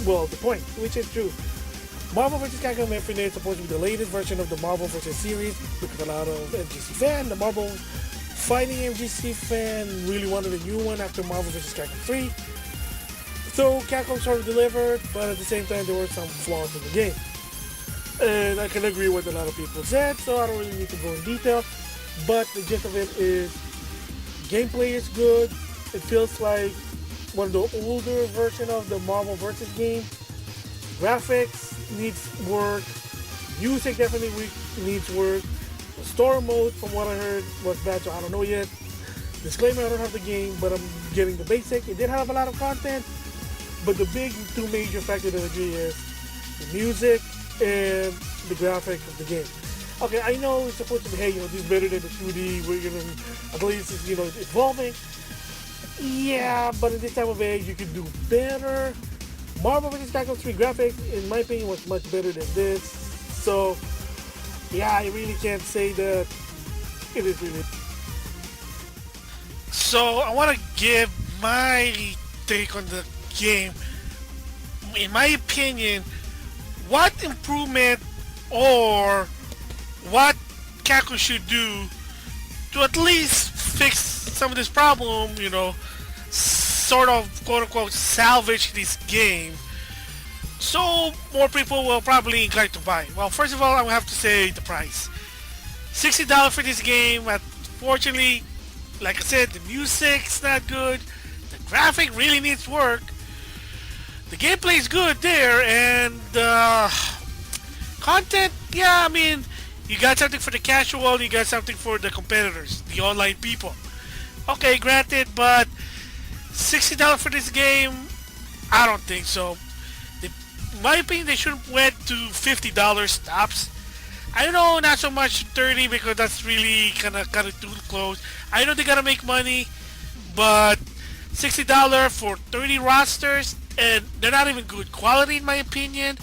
well, the point, which is true. Marvel vs. Capcom Infinite is supposed to be the latest version of the Marvel vs. series because a lot of MGC fan, the Marvel fighting MGC fan really wanted a new one after Marvel vs. Capcom 3. So Capcom sort of delivered, but at the same time there were some flaws in the game. And I can agree with a lot of people said, so I don't really need to go in detail. But the gist of it is, gameplay is good. It feels like one of the older version of the Marvel vs. game. Graphics needs work. Music definitely needs work. The story mode, from what I heard, was bad, so I don't know yet. Disclaimer, I don't have the game, but I'm getting the basic. It did have a lot of content, but the big two major factors that I agree is the music and the graphics of the game. Okay, I know it's supposed to be, hey, this is better than the 2D, we're gonna, at least it's, it's evolving. Yeah, but in this time of age, you can do better. Marvel vs. Capcom 3 graphics, in my opinion, was much better than this. So, yeah, I really can't say that it is really. So, I want to give my take on the game. In my opinion, what improvement or what Capcom should do to at least fix some of this problem, sort of quote-unquote salvage this game so more people will probably inclined to buy. Well, first of all, I would have to say the price. $60 for this game. Unfortunately, like I said, the music's not good, the graphic really needs work, the gameplay is good there, and content, yeah, I mean, you got something for the casual, you got something for the competitors, the online people. Okay, granted, but $60 for this game, I don't think so. In my opinion, they should have went to $50 tops. I know not so much 30 because that's really kind of too close. I know they gotta make money, but $60 for 30 rosters, and they're not even good quality in my opinion.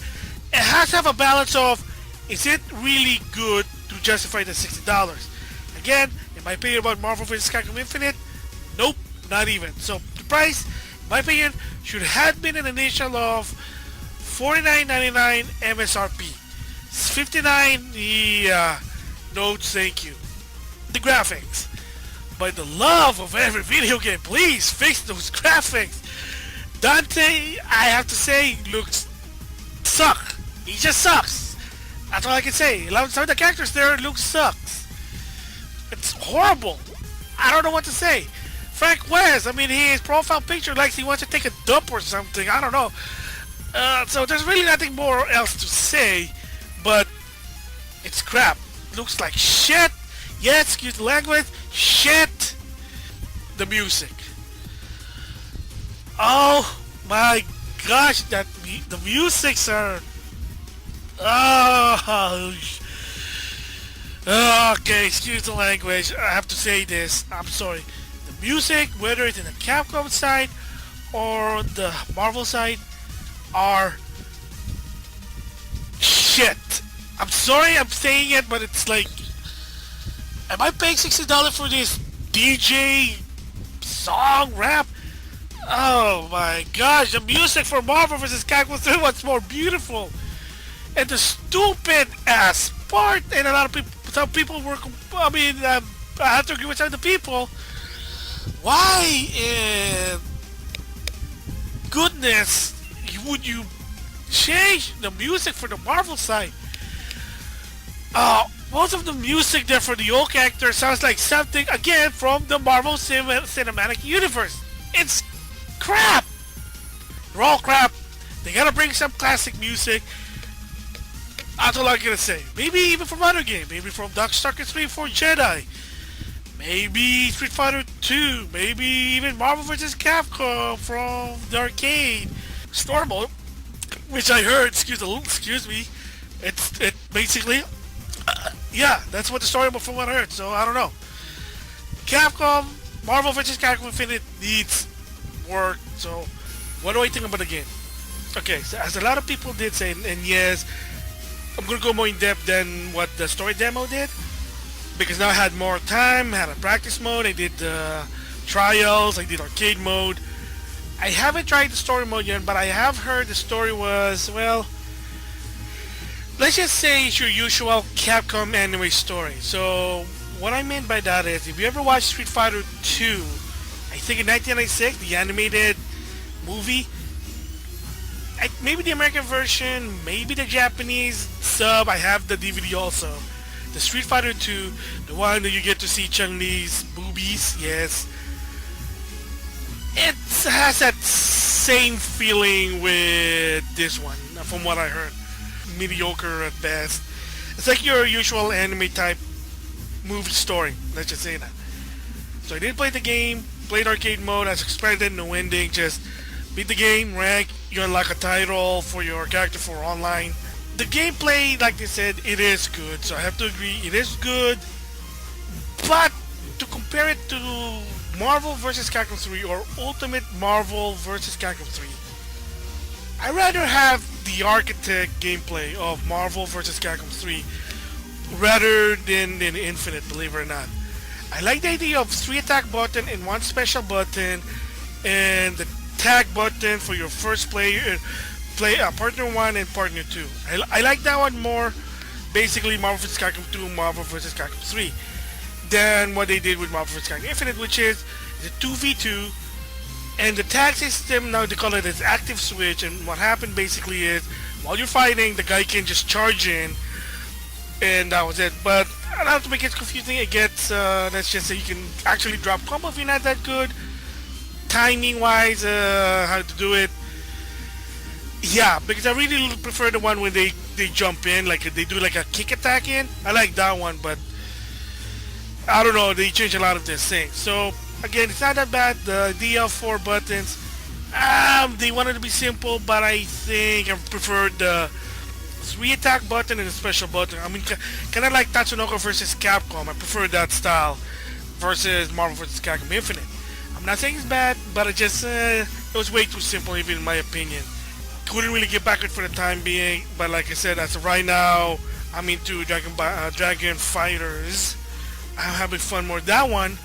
It has to have a balance of, is it really good to justify the $60? Again, in my opinion about Marvel vs. Capcom Infinite, nope, not even. So the price, in my opinion, should have been an initial of $49.99 MSRP. It's $59, yeah, no thank you. The graphics, by the love of every video game, please fix those graphics. Dante, I have to say, looks suck. He just sucks. That's all I can say. Some of the characters there sucks. It's horrible. I don't know what to say. Frank West, I mean, his profile picture likes he wants to take a dump or something. I don't know. So there's really nothing more else to say, but it's crap. Looks like shit. Yeah, excuse the language. Shit. The music. Oh my gosh, the musics are. Oh. Okay, excuse the language. I have to say this. I'm sorry. The music, whether it's in the Capcom side or the Marvel side, are shit. I'm sorry I'm saying it, but it's like, am I paying $60 for this DJ song rap? Oh my gosh, the music for Marvel vs. Capcom 3 was more beautiful. And the stupid ass part, and a lot of people, some people were, I have to agree with some of the people. Why in goodness would you change the music for the Marvel side? Most of the music there for the old character sounds like something, again, from the Marvel Cinematic Universe. It's crap! They're all crap. They gotta bring some classic music. That's all I'm gonna say. Maybe even from other games. Maybe from Darkstalkers 3 for Jedi. Maybe Street Fighter 2. Maybe even Marvel vs. Capcom from the arcade store mode, which I heard. Excuse me. It basically, yeah, that's what the story mode from what I heard. So I don't know. Capcom, Marvel vs. Capcom Infinite needs work. So what do I think about the game? Okay, so as a lot of people did say, and yes, I'm gonna go more in depth than what the story demo did, because now I had more time, had a practice mode, I did trials, I did arcade mode. I haven't tried the story mode yet, but I have heard the story was, well, let's just say it's your usual Capcom anime story. So what I mean by that is, if you ever watched Street Fighter 2, I think in 1996, the animated movie, maybe the American version, maybe the Japanese sub, I have the DVD also. The Street Fighter 2, the one that you get to see Chun-Li's boobies, yes. It has that same feeling with this one, from what I heard. Mediocre at best. It's like your usual anime type movie story, let's just say that. So I didn't play the game, played arcade mode as expected, no ending, just beat the game, rank, you unlock a title for your character for online. The gameplay, like they said, it is good, so I have to agree, it is good, but to compare it to Marvel vs. Capcom 3 or Ultimate Marvel vs. Capcom 3, I'd rather have the architect gameplay of Marvel vs. Capcom 3 rather than Infinite, believe it or not. I like the idea of 3 attack button and 1 special button, and the tag button for your first player, partner 1 and partner 2. I like that one more, basically Marvel vs. Capcom 2, Marvel vs. Capcom 3, than what they did with Marvel vs. Capcom Infinite, which is the 2v2, and the tag system, now they call it as active switch, and what happened basically is, while you're fighting, the guy can just charge in, and that was it. But not to make it confusing, it gets, let's just say you can actually drop combo if you're not that good. Timing wise, how to do it. Yeah, because I really prefer the one when they jump in, like they do like a kick attack in. I like that one, but I don't know, they change a lot of this thing. So again, it's not that bad. The idea of 4 buttons, they wanted to be simple, but I think I prefer the 3 attack button and a special button. I mean, kind of like Tatsunoko versus Capcom. I prefer that style versus Marvel vs. Capcom Infinite. I'm not saying it's bad, but it just it was way too simple, even in my opinion. Couldn't really get back it for the time being, but like I said, as of right now, I'm into Dragon Fighters. I'm having fun more with that one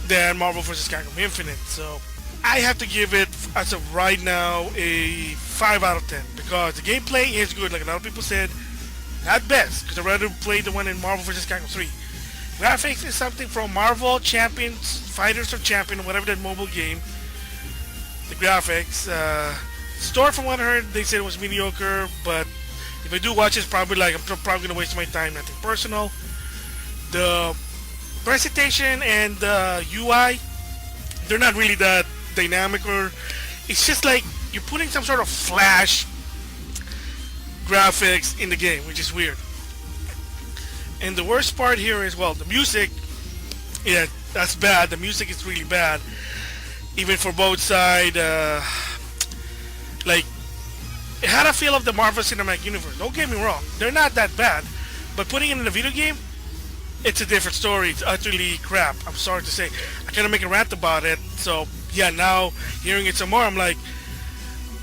than Marvel vs. Capcom Infinite. So I have to give it, as of right now, a 5 out of 10, because the gameplay is good, like a lot of people said. Not best, because I'd rather play the one in Marvel vs. Capcom 3. Graphics is something from Marvel Champions, Fighters of Champion, whatever that mobile game. The graphics, story, from what I heard, they said it was mediocre, but if I do watch it, it's probably like I'm probably gonna waste my time. Nothing personal. The presentation and the UI, they're not really that dynamic, or it's just like you're putting some sort of flash graphics in the game, which is weird. And the worst part here is, well, the music, yeah, that's bad. The music is really bad, even for both sides. Like, it had a feel of the Marvel Cinematic Universe. Don't get me wrong, they're not that bad, but putting it in a video game, it's a different story. It's utterly crap. I'm sorry to say. I kind of make a rant about it. So yeah, now hearing it some more, I'm like,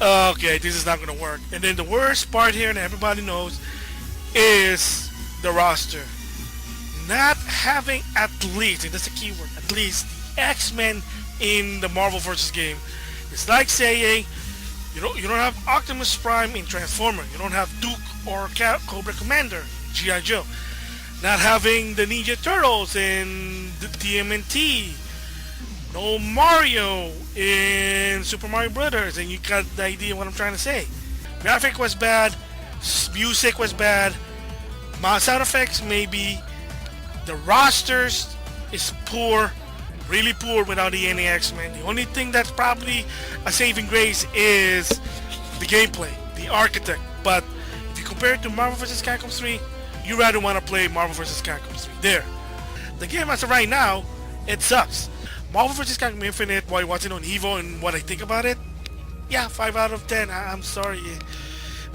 okay, this is not gonna work. And then the worst part here, and everybody knows, is the roster. Not having at least, and that's a key word, at least the X-Men in the Marvel vs. game. It's like saying you don't have Optimus Prime in Transformer. You don't have Duke or Cobra Commander in G.I. Joe. Not having the Ninja Turtles in the TMNT. No Mario in Super Mario Brothers, and you got the idea what I'm trying to say. Graphic was bad, music was bad, sound effects maybe. The rosters is poor, really poor without the NA X-Men. The only thing that's probably a saving grace is the gameplay, the architect. But if you compare it to Marvel vs. Capcom 3, you rather want to play Marvel vs. Capcom 3. There. The game as of right now, it sucks. Marvel vs. Capcom Infinite, while watching on Evo and what I think about it, yeah, 5 out of 10. I'm sorry.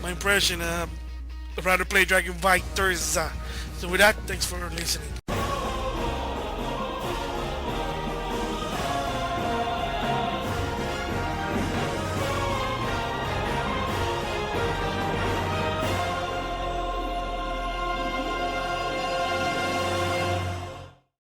My impression, I'd rather play Dragon Fighters. So with that, thanks for listening.